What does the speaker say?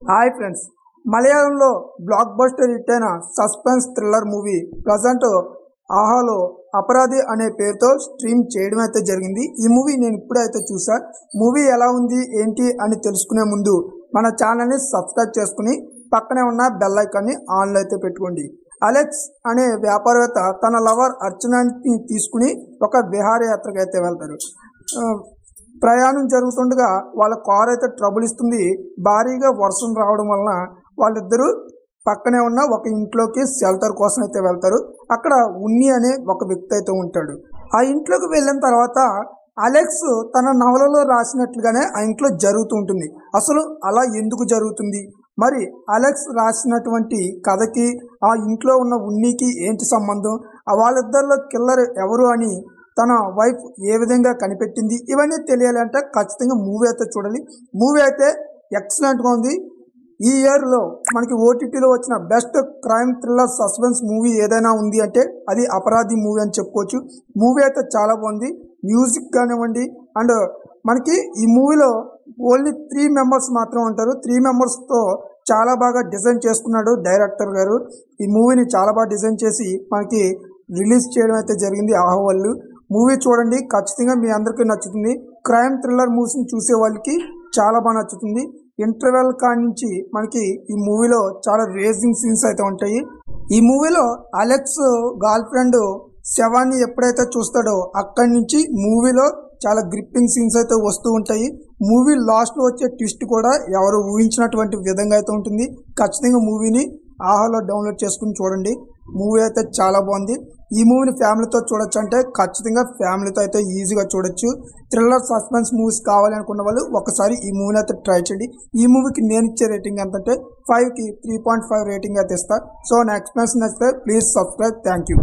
Hi friends, మలయాళంలో block buster hit అయిన suspense thriller movie present ఆహాలో అపరాధి అనే పేరుతో స్ట్రీమ్ చేయడం అయితే జరిగింది. ఈ మూవీ నేను ఇప్పుడైతే చూసా. మూవీ ఎలా ఉంది ఏంటి అని తెలుసుకునే ముందు మన ఛానల్ని సబ్స్క్రైబ్ చేసుకుని పక్కనే ఉన్న బెల్ ఐకాన్ని ఆన్లో అయితే పెట్టుకోండి. అలెక్స్ అనే వ్యాపారవేత్త తన లవర్ అర్చనని తీసుకుని ఒక విహారయాత్రకు అయితే వెళ్తారు. ప్రయాణం జరుగుతుండగా వాళ్ళ కార్ అయితే ట్రబుల్ ఇస్తుంది. భారీగా వర్షం రావడం వలన వాళ్ళిద్దరూ పక్కనే ఉన్న ఒక ఇంట్లోకి షెల్టర్ కోసం అయితే వెళ్తారు. అక్కడ ఉన్ని అనే ఒక వ్యక్తి అయితే ఉంటాడు. ఆ ఇంట్లోకి వెళ్ళిన తర్వాత అలెక్స్ తన నవలలో రాసినట్లుగానే ఆ ఇంట్లో జరుగుతూ ఉంటుంది. అసలు అలా ఎందుకు జరుగుతుంది, మరి అలెక్స్ రాసినటువంటి కథకి ఆ ఇంట్లో ఉన్న ఉన్నికి ఏంటి సంబంధం, వాళ్ళిద్దరిలో కిల్లర్ ఎవరు అని తన వైఫ్ ఏ విధంగా కనిపెట్టింది, ఇవన్నీ తెలియాలంటే ఖచ్చితంగా మూవీ అయితే చూడాలి. మూవీ అయితే ఎక్సలెంట్గా ఉంది. ఈ ఇయర్లో మనకి ఓటీటీలో వచ్చిన best crime thriller suspense movie ఏదైనా ఉంది అంటే అది అపరాధి మూవీ అని చెప్పుకోవచ్చు. మూవీ అయితే చాలా బాగుంది. మ్యూజిక్ కానివ్వండి, అండ్ మనకి ఈ మూవీలో ఓన్లీ 3 మెంబర్స్ మాత్రం ఉంటారు. 3 మెంబర్స్తో చాలా బాగా డిజైన్ చేసుకున్నాడు డైరెక్టర్ గారు. ఈ మూవీని చాలా బాగా డిజైన్ చేసి మనకి రిలీజ్ చేయడం అయితే జరిగింది ఆహా వాళ్ళు. మూవీ చూడండి, ఖచ్చితంగా మీ అందరికీ నచ్చుతుంది. క్రైమ్ థ్రిల్లర్ మూవీస్ని చూసే వాళ్ళకి చాలా బాగా నచ్చుతుంది. ఇంటర్వెల్ కాడి నుంచి మనకి ఈ మూవీలో చాలా రేసింగ్ సీన్స్ అయితే ఉంటాయి. ఈ మూవీలో అలెక్స్ గర్ల్ ఫ్రెండ్ శవాన్ని ఎప్పుడైతే చూస్తాడో అక్కడి నుంచి మూవీలో చాలా గ్రిప్పింగ్ సీన్స్ అయితే వస్తూ ఉంటాయి. మూవీ లాస్ట్లో వచ్చే ట్విస్ట్ కూడా ఎవరు ఊహించినటువంటి విధంగా అయితే ఉంటుంది. ఖచ్చితంగా మూవీని ఆహాలో డౌన్లోడ్ చేసుకుని చూడండి. మూవీ అయితే చాలా బాగుంది. ఈ మూవీని ఫ్యామిలీతో చూడొచ్చు అంటే ఖచ్చితంగా ఫ్యామిలీతో అయితే ఈజీగా చూడొచ్చు. థ్రిల్లర్ సస్పెన్స్ మూవీస్ కావాలి అనుకున్న వాళ్ళు ఒకసారి ఈ మూవీని అయితే ట్రై చేయండి. ఈ మూవీకి నేను ఇచ్చే రేటింగ్ ఎంతంటే 5కి 3.5 రేటింగ్ అయితే ఇస్తా. సో నా ఎక్స్పీరియన్స్ నచ్చితే ప్లీజ్ సబ్స్క్రైబ్. Thank you.